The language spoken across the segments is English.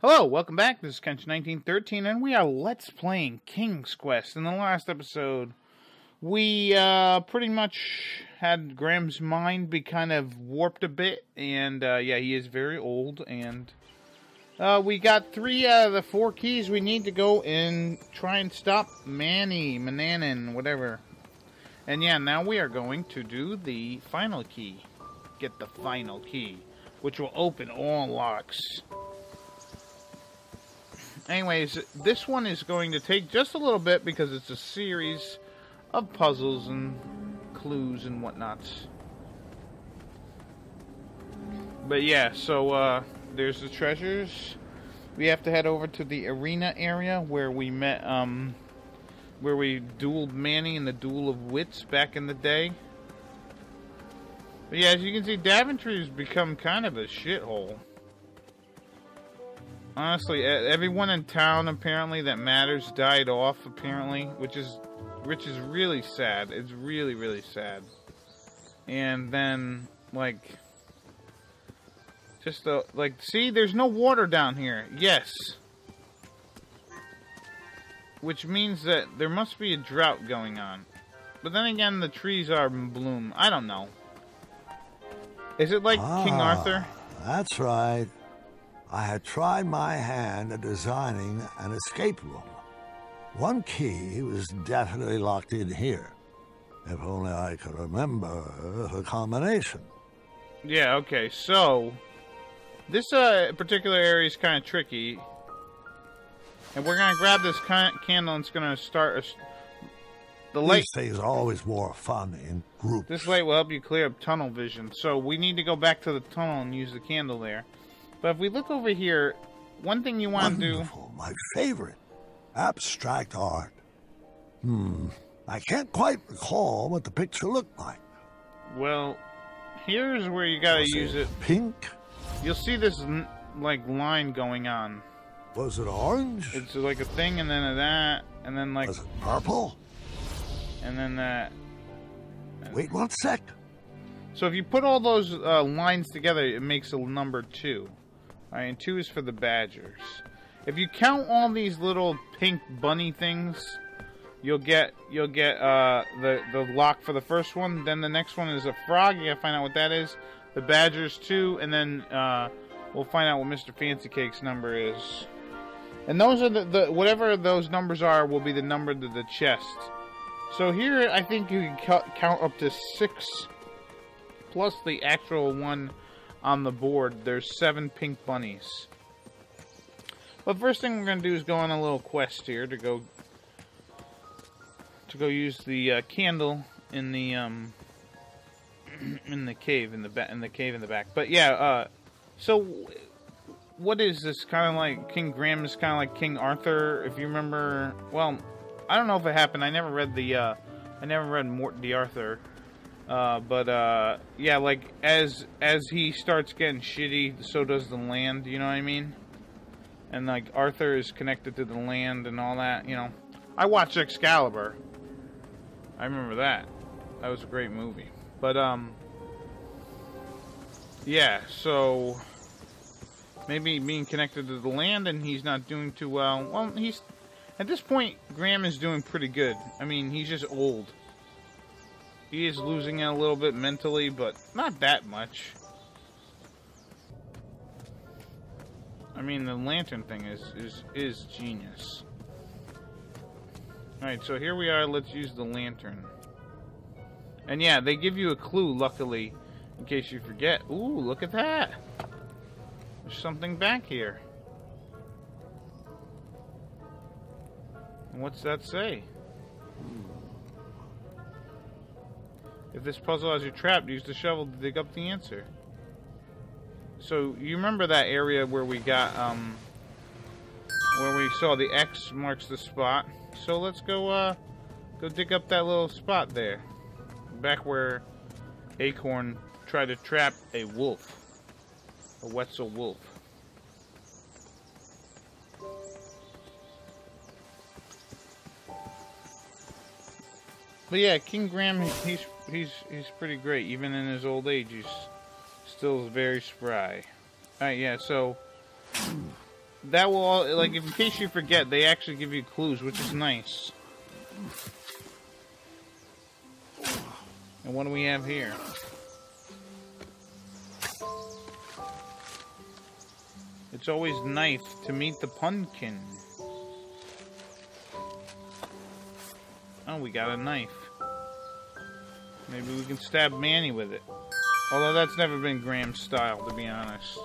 Hello, welcome back. This is Kench1913, and we are Let's Playing King's Quest. In the last episode, we pretty much had Graham's mind be kind of warped a bit, and yeah, he is very old, and we got 3 out of the 4 keys we need to go and try and stop Manannan, whatever. And yeah, now we are going to do the final key. Get the final key, which will open all locks. Anyways, this one is going to take just a little bit because it's a series of puzzles and clues and whatnot. But yeah, so there's the treasures. We have to head over to the arena area where we met, where we dueled Manny in the Duel of Wits back in the day. But yeah, as you can see, Daventry has become kind of a shithole. Honestly, everyone in town apparently that matters died off apparently, which is really sad. It's really, really sad. And then like just like, see, there's no water down here. Yes. Which means that there must be a drought going on. But then again, the trees are in bloom. I don't know. Is it like King Arthur? That's right. I had tried my hand at designing an escape room. One key was definitely locked in here. If only I could remember the combination. Yeah, okay, so this particular area is kind of tricky. And we're going to grab this candle and it's going to start the light. These things are always more fun in groups. This light will help you clear up tunnel vision. So we need to go back to the tunnel and use the candle there. But if we look over here, one thing you want to do... Wonderful, my favorite. Abstract art. I can't quite recall what the picture looked like. Well, here's where you gotta use it. Pink? You'll see this, like, line going on. Was it orange? It's like a thing, and then a that, and then like... Was it purple? And then that. Wait 1 sec. So if you put all those lines together, it makes a number 2. Alright, and 2 is for the badgers. If you count all these little pink bunny things, you'll get the lock for the first one. Then the next one is a frog. You gotta find out what that is. The badgers 2, and then we'll find out what Mr. Fancy Cake's number is. And those are the whatever those numbers are will be the number to the chest. So here, I think you can count up to 6 plus the actual one on the board. There's 7 pink bunnies. But first thing we're gonna do is go on a little quest here to go use the candle in the cave in the back. But yeah, so what is this? Kind of like King Graham is kind of like King Arthur, if you remember. Well, I don't know if it happened. I never read Mordack the Arthur. But yeah, like as he starts getting shitty, so does the land, you know what I mean? And like Arthur is connected to the land and all that, you know. I watched Excalibur. I remember that. That was a great movie. But yeah, so maybe being connected to the land and he's not doing too well. Well, he's at this point Graham is doing pretty good. I mean, he's just old. He is losing it a little bit mentally, but not that much. I mean, the lantern thing is genius. Alright, so here we are. Let's use the lantern. And yeah, they give you a clue, luckily, in case you forget. Ooh, look at that. There's something back here. And what's that say? If this puzzle has you trapped, use the shovel to dig up the answer. So, you remember that area where we got, where we saw the X marks the spot. So let's go dig up that little spot there. Back where Acorn tried to trap a wolf. A Wetzel wolf. But yeah, King Graham, he's pretty great. Even in his old age, he's still very spry. Alright, yeah, so that will, like, if in case you forget, they actually give you clues, which is nice. And what do we have here? It's always nice to meet the pumpkin. Oh, we got a knife. Maybe we can stab Manny with it. Although that's never been Graham's style, to be honest.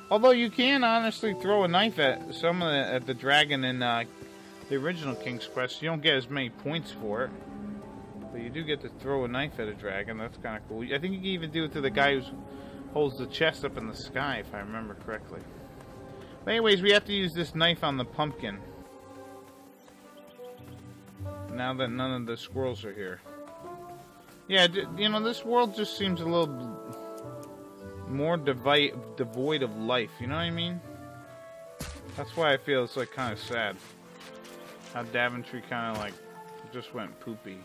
Although you can honestly throw a knife at at the dragon in the original King's Quest. You don't get as many points for it. But you do get to throw a knife at a dragon. That's kind of cool. I think you can even do it to the guy who holds the chest up in the sky, if I remember correctly. But anyways, we have to use this knife on the pumpkin. Now that none of the squirrels are here. Yeah, you know, this world just seems a little more devoid of life, you know what I mean? That's why I feel it's like kind of sad. How Daventry kind of like just went poopy.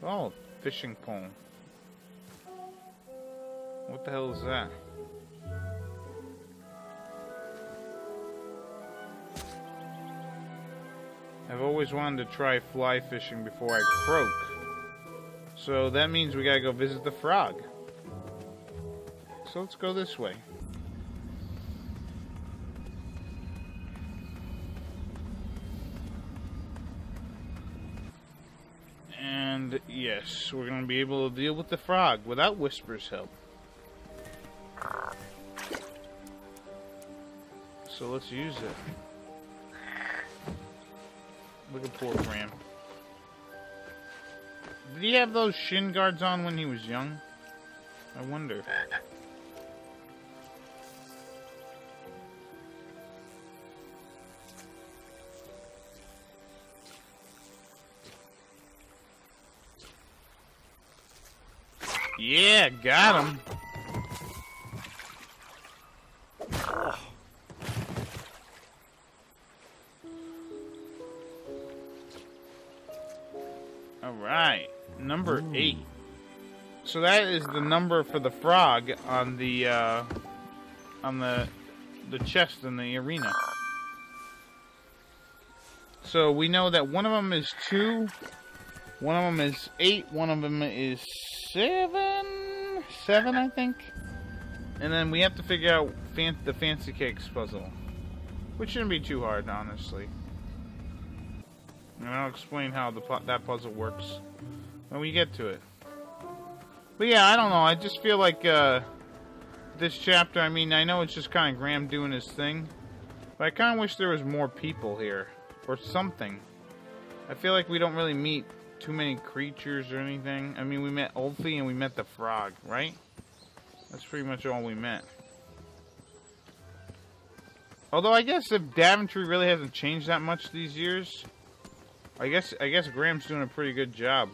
Oh, fishing pole. What the hell is that? I've always wanted to try fly fishing before I croak. So that means we gotta go visit the frog. So let's go this way. And yes, we're gonna be able to deal with the frog without Whisper's help. So let's use it. Look at poor Graham. Did he have those shin guards on when he was young? I wonder. Yeah, got him. Alright, number 8. So that is the number for the frog on the chest in the arena. So we know that one of them is 2, one of them is 8, one of them is 7, I think. And then we have to figure out the Fancy Cakes puzzle, which shouldn't be too hard, honestly. And I'll explain how that puzzle works when we get to it. But yeah, I don't know. I just feel like this chapter, I mean, I know it's just kind of Graham doing his thing, but I kind of wish there was more people here or something. I feel like we don't really meet too many creatures or anything. I mean, we met Ulfie and we met the frog, right? That's pretty much all we met. Although I guess if Daventry really hasn't changed that much these years, I guess Graham's doing a pretty good job.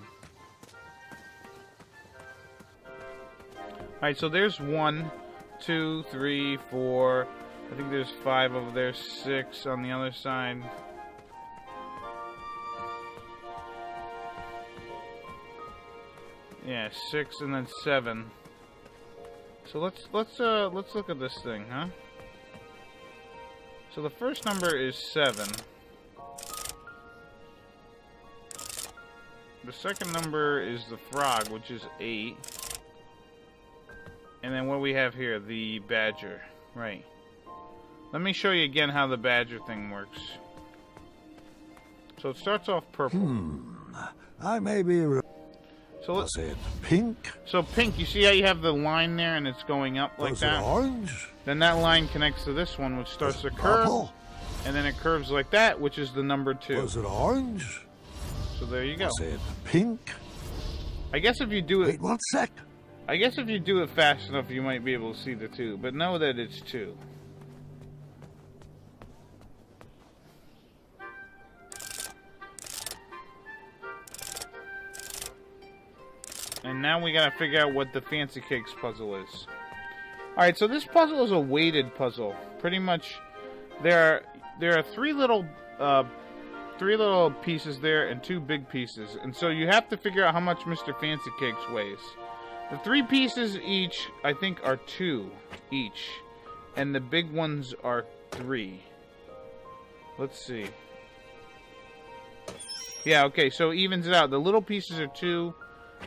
Alright, so there's 1, 2, 3, 4. I think there's 5 over there, 6 on the other side. Yeah, 6 and then 7. So let's look at this thing, huh? So the first number is 7. The second number is the frog, which is 8. And then what do we have here? The badger. Right. Let me show you again how the badger thing works. So it starts off purple. I may be... So let's say it pink. So pink, you see how you have the line there and it's going up like that? It orange? Then that line connects to this one, which starts to curve. Purple? And then it curves like that, which is the number 2. Was it orange? So there you go. Say it pink. I guess if you do it... Wait 1 sec. I guess if you do it fast enough, you might be able to see the 2. But know that it's 2. And now we gotta figure out what the Fancy Cakes puzzle is. Alright, so this puzzle is a weighted puzzle. Pretty much, there are 3 little pieces there and 2 big pieces. And so you have to figure out how much Mr. Fancy Cakes weighs. The 3 pieces each, I think, are 2 each. And the big ones are 3. Let's see. Yeah, okay, so it evens it out. The little pieces are 2,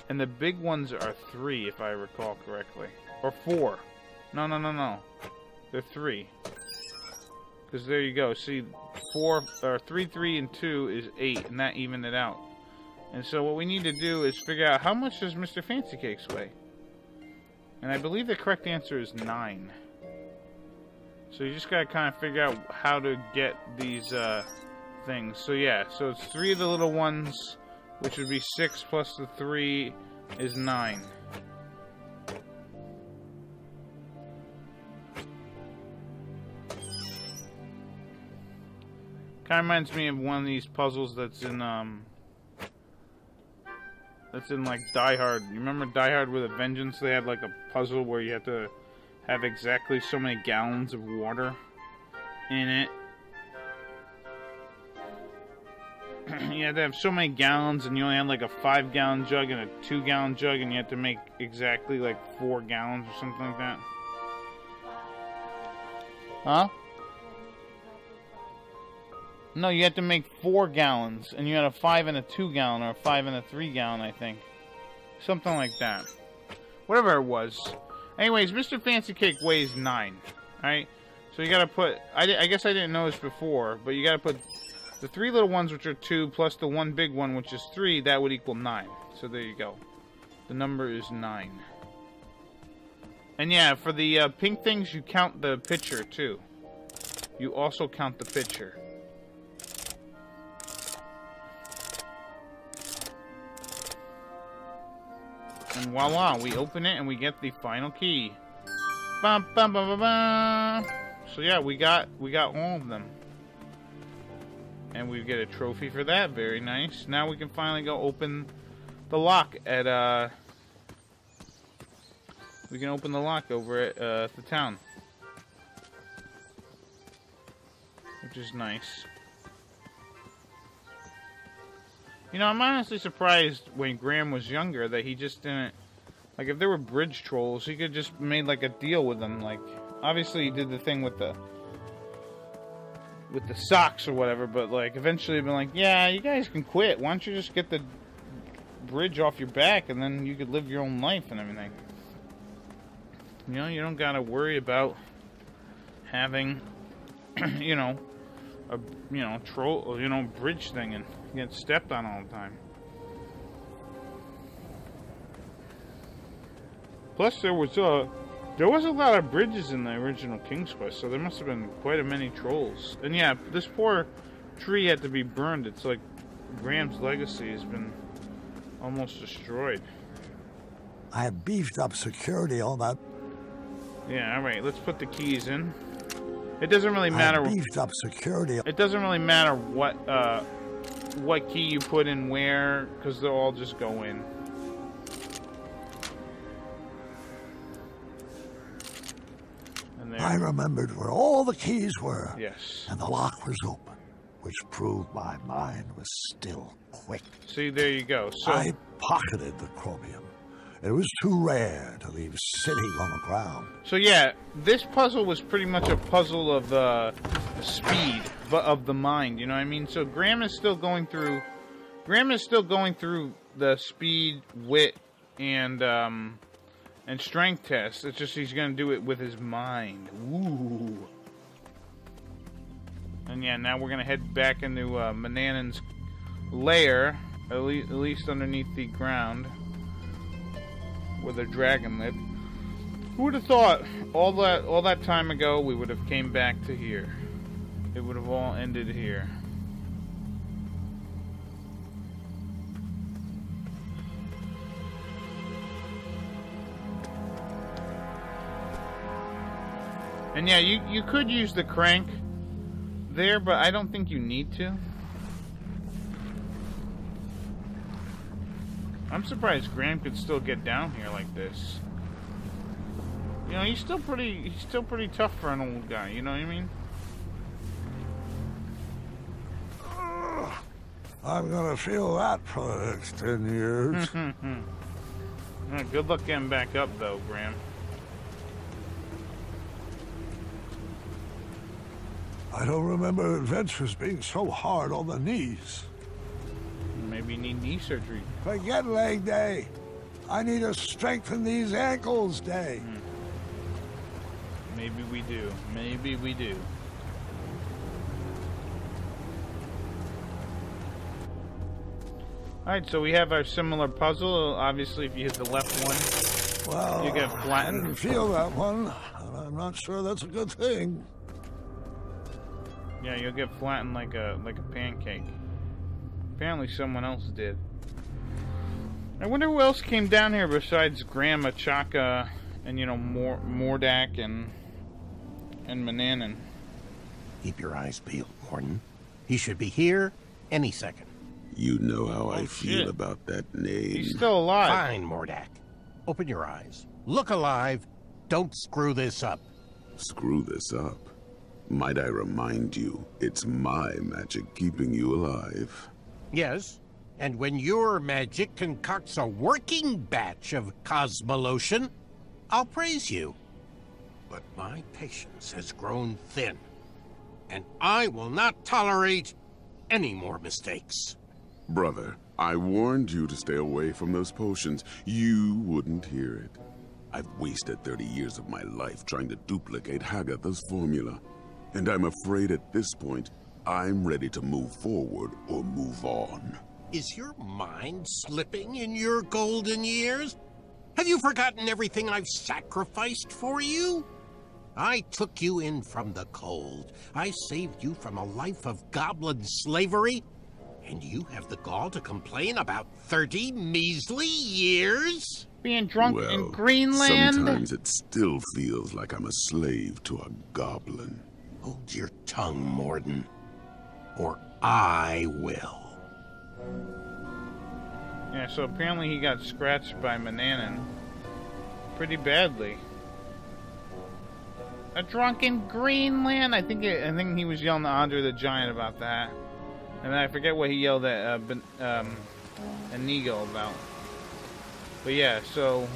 and the big ones are 3, if I recall correctly. Or 4. No. They're 3. Because there you go. See, 3, 3, and 2 is 8, and that evened it out. And so what we need to do is figure out how much does Mr. Fancy Cakes weigh? And I believe the correct answer is 9. So you just gotta kind of figure out how to get these things. So yeah, so it's 3 of the little ones, which would be 6 plus the 3 is 9. Kind of reminds me of one of these puzzles that's in like Die Hard. You remember Die Hard with a Vengeance? They had like a puzzle where you had to have exactly so many gallons of water in it. You had to have so many gallons, and you only had like a 5-gallon jug and a 2-gallon jug, and you had to make exactly like 4 gallons or something like that. Huh? No, you had to make 4 gallons, and you had a 5 and a 2-gallon, or a 5 and a 3-gallon, I think. Something like that. Whatever it was. Anyways, Mr. Fancy Cake weighs 9. Alright? So you gotta put... I guess I didn't know this before, but you gotta put the 3 little ones, which are 2, plus the 1 big one, which is 3, that would equal 9. So there you go. The number is 9. And yeah, for the pink things, you count the picture, too. You also count the picture. And voila, we open it and we get the final key. Bum, bum, bum, bum, bum. So yeah, we got all of them. And we get a trophy for that. Very nice. Now we can finally go open the lock at we can open the lock over at the town. Which is nice. You know, I'm honestly surprised when Graham was younger that he just didn't... Like, if there were bridge trolls, he could just made, like, a deal with them. Like, obviously he did the thing with the socks or whatever, but, like, eventually he'd been like, yeah, you guys can quit. Why don't you just get the bridge off your back, and then you could live your own life and everything. You know, you don't gotta worry about having, you know, a, troll, bridge thing and get stepped on all the time. Plus, there was a lot of bridges in the original King's Quest, so there must have been quite a many trolls. And yeah, this poor tree had to be burned. It's like Graham's legacy has been almost destroyed. I have beefed up security on that. Yeah, all right. Let's put the keys in. It doesn't really matter. I beefed up security. It doesn't really matter what key you put in where, because they'll all just go in. And I remembered where all the keys were. Yes. And the lock was open, which proved my mind was still quick. See, there you go. So I pocketed the chromium. It was too rare to leave sitting on the ground. So yeah, this puzzle was pretty much a puzzle of speed, but of the mind. You know what I mean? So Graham is still going through the speed, wit, and strength tests. It's just he's gonna do it with his mind. Ooh. And yeah, now we're gonna head back into Manannan's lair, at least underneath the ground, where the dragon lived. Who would have thought all that time ago we would have came back to here? It would have all ended here. And yeah, you could use the crank there, but I don't think you need to. I'm surprised Graham could still get down here like this. You know, he's still pretty tough for an old guy, you know what I mean? I'm gonna feel that for the next 10 years. Good luck getting back up, though, Graham. I don't remember adventures being so hard on the knees. Maybe you need knee surgery. Forget leg day. I need to strengthen these ankles day. Maybe we do. Maybe we do. Alright, so we have our similar puzzle. Obviously, if you hit the left one, well, you get I flattened. didn't feel that one, and I'm not sure that's a good thing. Yeah, you'll get flattened like a pancake. Apparently someone else did. I wonder who else came down here besides Grandma Chaka and, you know, Mordack and Manannan. Keep your eyes peeled, Morton. He should be here any second. You know how I feel shit. about that name. He's still alive. Fine, Mordack. Open your eyes. Look alive. Don't screw this up. Screw this up. Might I remind you, it's my magic keeping you alive. Yes, and when your magic concocts a working batch of cosmolotion, I'll praise you. But my patience has grown thin, and I will not tolerate any more mistakes. Brother, I warned you to stay away from those potions. You wouldn't hear it. I've wasted 30 years of my life trying to duplicate Hagatha's formula. And I'm afraid at this point, I'm ready to move forward or move on. Is your mind slipping in your golden years? Have you forgotten everything I've sacrificed for you? I took you in from the cold. I saved you from a life of goblin slavery. And you have the gall to complain about 30 measly years? Being drunk Well, in Greenland? sometimes it still feels like I'm a slave to a goblin. Hold your tongue, Morden, or I will. Yeah, so apparently he got scratched by Manannan pretty badly. A drunken Greenland. I think he was yelling at Andre the Giant about that, and then I forget what he yelled at Inigo about. But yeah, so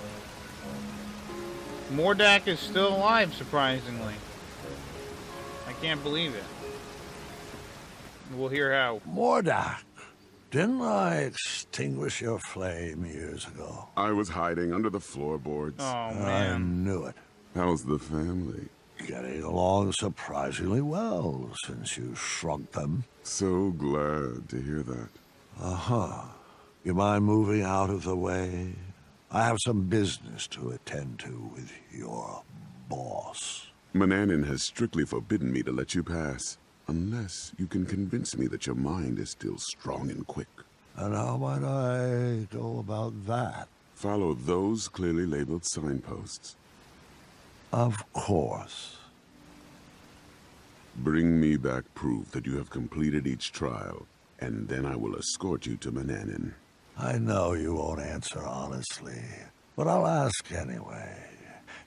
Mordack is still alive, surprisingly. I can't believe it. We'll hear how. Mordack, didn't I extinguish your flame years ago? I was hiding under the floorboards. Oh I man. knew it. How's the family? Getting along surprisingly well since you shrunk them. So glad to hear that. Uh-huh. You mind moving out of the way? I have some business to attend to with your boss. Manannan has strictly forbidden me to let you pass, unless you can convince me that your mind is still strong and quick. And how might I go about that? Follow those clearly labeled signposts. Of course. Bring me back proof that you have completed each trial, and then I will escort you to Manannan. I know you won't answer honestly, but I'll ask anyway.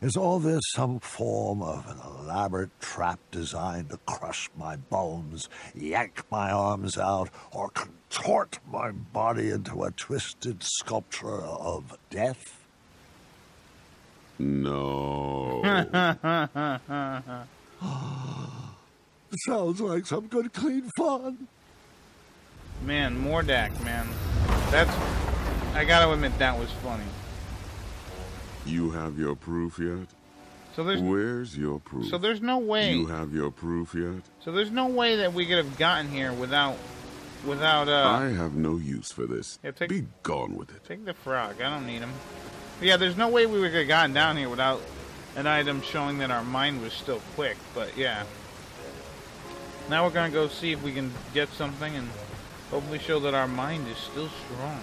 Is all this some form of an elaborate trap designed to crush my bones, yank my arms out, or contort my body into a twisted sculpture of death? No. Sounds like some good clean fun. Man, Mordack, man. I gotta admit, that was funny. You have your proof yet? So there's Where's your proof? So there's no way. You have your proof yet? So there's no way that we could have gotten here without I have no use for this. Yeah, Be gone with it. Take the frog. I don't need him. But yeah, there's no way we would have gotten down here without an item showing that our mind was still quick. But yeah. Now we're gonna go see if we can get something and hopefully show that our mind is still strong.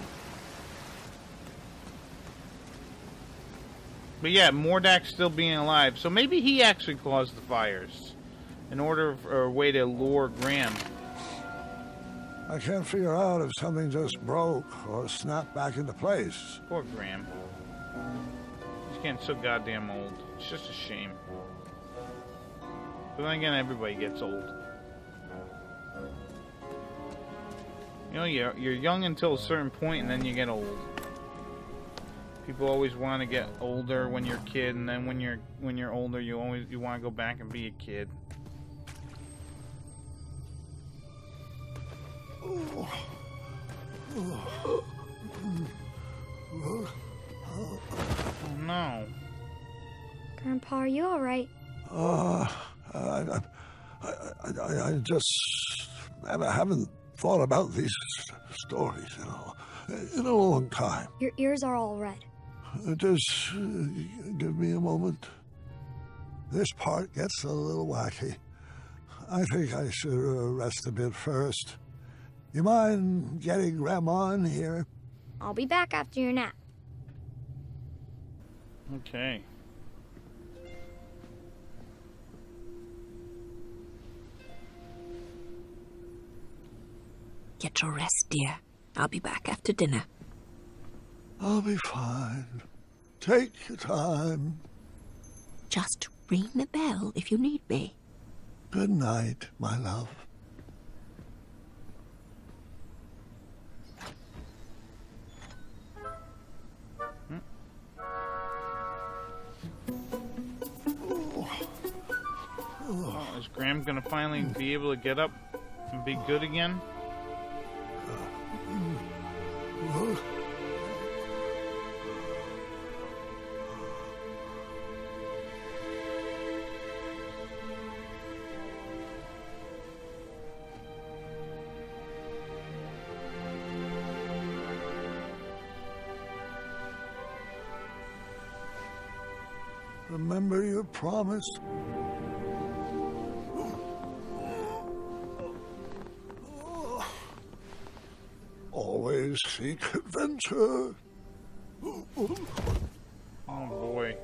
But yeah, Mordack's still being alive, so maybe he actually caused the fires in order for a way to lure Graham. I can't figure out if something just broke or snapped back into place. Poor Graham. He's getting so goddamn old. It's just a shame. But then again, everybody gets old. You know, you're young until a certain point, and then you get old. People always want to get older when you're a kid, and then when you're older, you want to go back and be a kid. Oh no. Grandpa, are you all right? I haven't thought about these stories, in a long time. Your ears are all red. Just give me a moment. This part gets a little wacky. I think I should rest a bit first. You mind getting Grandma in here? I'll be back after your nap. Okay. Get your rest, dear. I'll be back after dinner. I'll be fine. Take your time. Just ring the bell if you need me. Good night, my love. Oh, is Graham gonna finally be able to get up and be good again? Remember your promise? Always seek adventure. Oh boy.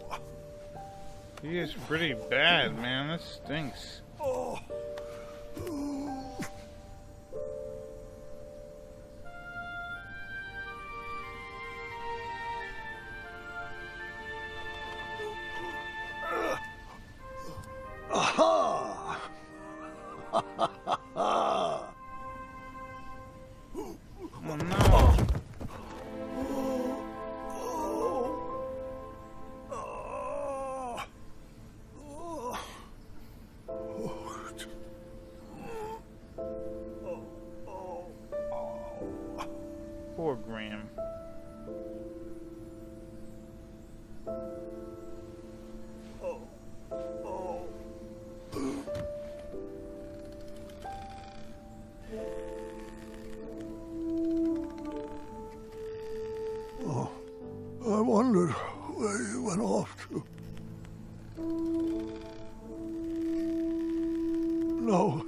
He is pretty bad, man. This stinks. Aha! Oh no. Poor Graham. I wondered where you went off to. No,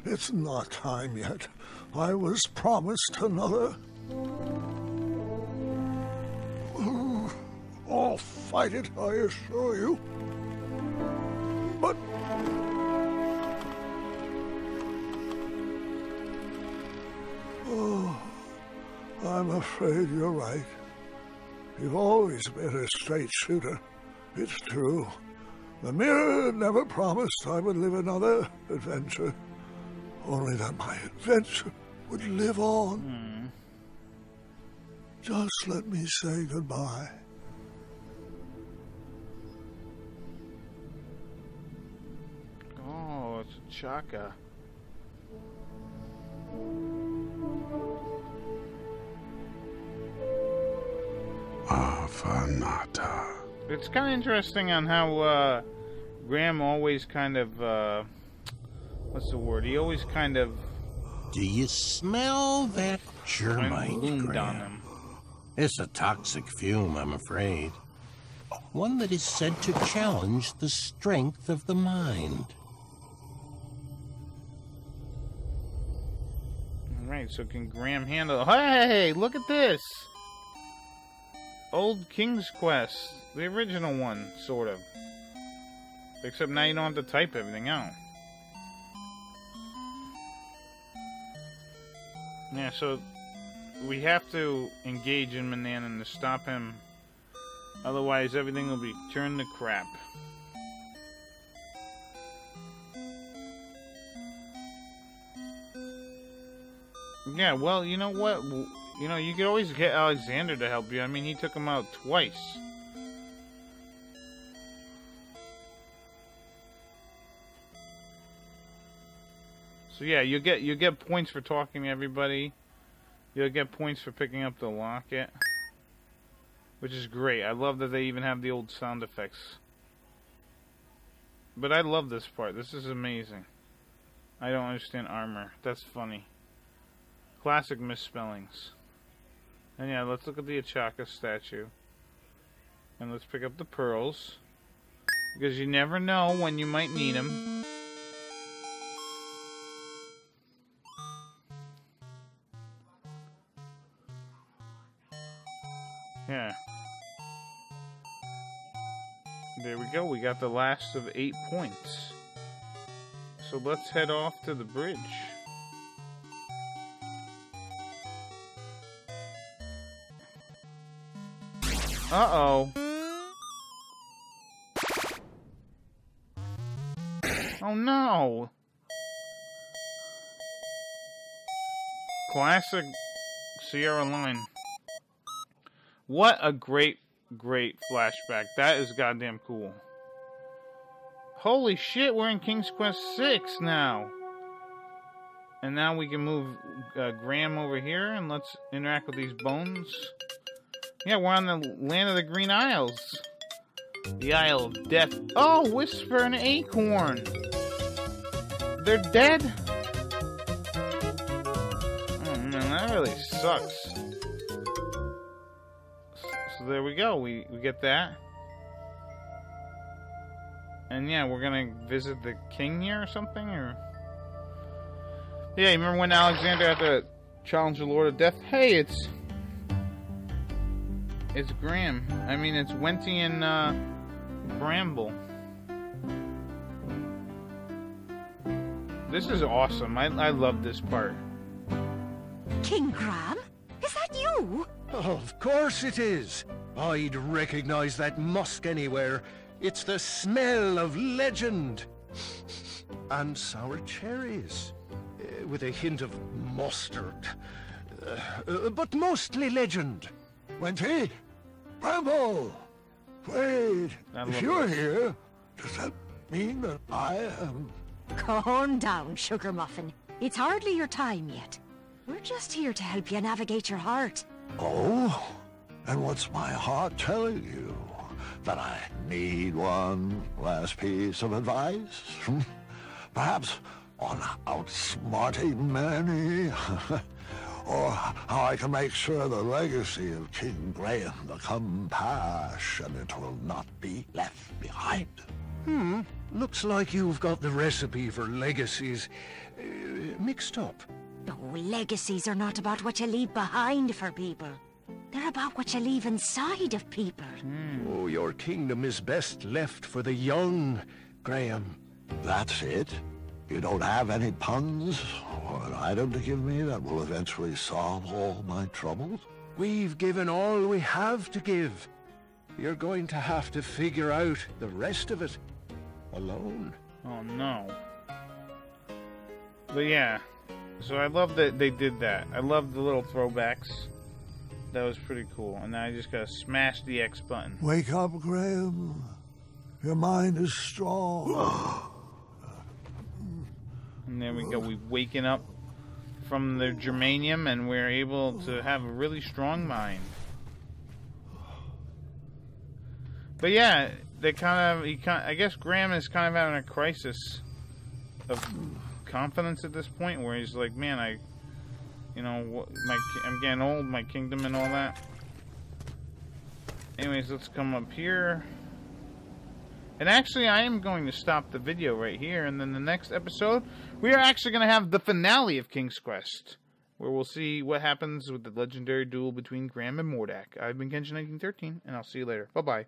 it's not time yet. I was promised another. I'll fight it, I assure you. But... oh, I'm afraid you're right. You've always been a straight shooter. It's true. The mirror never promised I would live another adventure. Only that my adventure would live on. Just let me say goodbye. Oh, it's a Chaka. Afanata. It's kind of interesting on how Graham always kind of, what's the word? He always kind of... Do you smell that germite, loomed on Graham? him. It's a toxic fume, I'm afraid. One that is said to challenge the strength of the mind. Alright, so can Graham handle... Hey, look at this! Old King's Quest. The original one, sort of. Except now you don't have to type everything out. Yeah, so we have to engage in Manannan to stop him. Otherwise, everything will be turned to crap. Yeah, well, you know what? You know, you could always get Alexander to help you. I mean, he took him out twice. So yeah, you get points for talking to everybody. You'll get points for picking up the locket, which is great. I love that they even have the old sound effects. But I love this part. This is amazing. I don't understand armor. That's funny. Classic misspellings. And yeah, let's look at the Achaka statue. And let's pick up the pearls. Because you never know when you might need them. Yeah. There we go. We got the last of 8 points. So let's head off to the bridge. Uh-oh. Oh no. Classic Sierra line. What a great flashback. That is goddamn cool. Holy shit, we're in King's Quest 6 now. And now we can move Graham over here and let's interact with these bones. Yeah, we're on the land of the Green Isles. The Isle of Death. Oh, Whisper and Acorn. They're dead? Oh man, that really sucks. So there we go. We get that. And yeah, we're gonna visit the king here or something, or... Yeah, you remember when Alexander had to challenge the Lord of Death? Hey, it's Graham. I mean, it's Wenty and Bramble. This is awesome. I love this part. King Graham? Is that you? Of course it is. I'd recognize that musk anywhere. It's the smell of legend. And sour cherries. With a hint of mustard. But mostly legend. Wenty? Bramble! Wait, if you're here, does that mean that I am... Calm down, Sugar Muffin. It's hardly your time yet. We're just here to help you navigate your heart. Oh? And what's my heart telling you? That I need one last piece of advice? Perhaps on outsmarting many? Or how I can make sure the legacy of King Graham become passionate will not be left behind. Looks like you've got the recipe for legacies mixed up. Oh, legacies are not about what you leave behind for people. They're about what you leave inside of people. Oh, your kingdom is best left for the young, Graham. That's it? You don't have any puns or an item to give me that will eventually solve all my troubles? We've given all we have to give. You're going to have to figure out the rest of it alone. Oh no. But yeah. So I love that they did that. I love the little throwbacks. That was pretty cool. And now I just gotta smash the X button. Wake up, Graham. Your mind is strong. And there we go. We've waken up from the germanium and we're able to have a really strong mind. But yeah, I guess Graham is kind of having a crisis of confidence at this point where he's like, man, I'm getting old, my kingdom and all that. Anyways, let's come up here. And actually, I am going to stop the video right here, and then the next episode, we are actually going to have the finale of King's Quest, where we'll see what happens with the legendary duel between Graham and Mordack. I've been Kenshin1913, and I'll see you later. Bye-bye.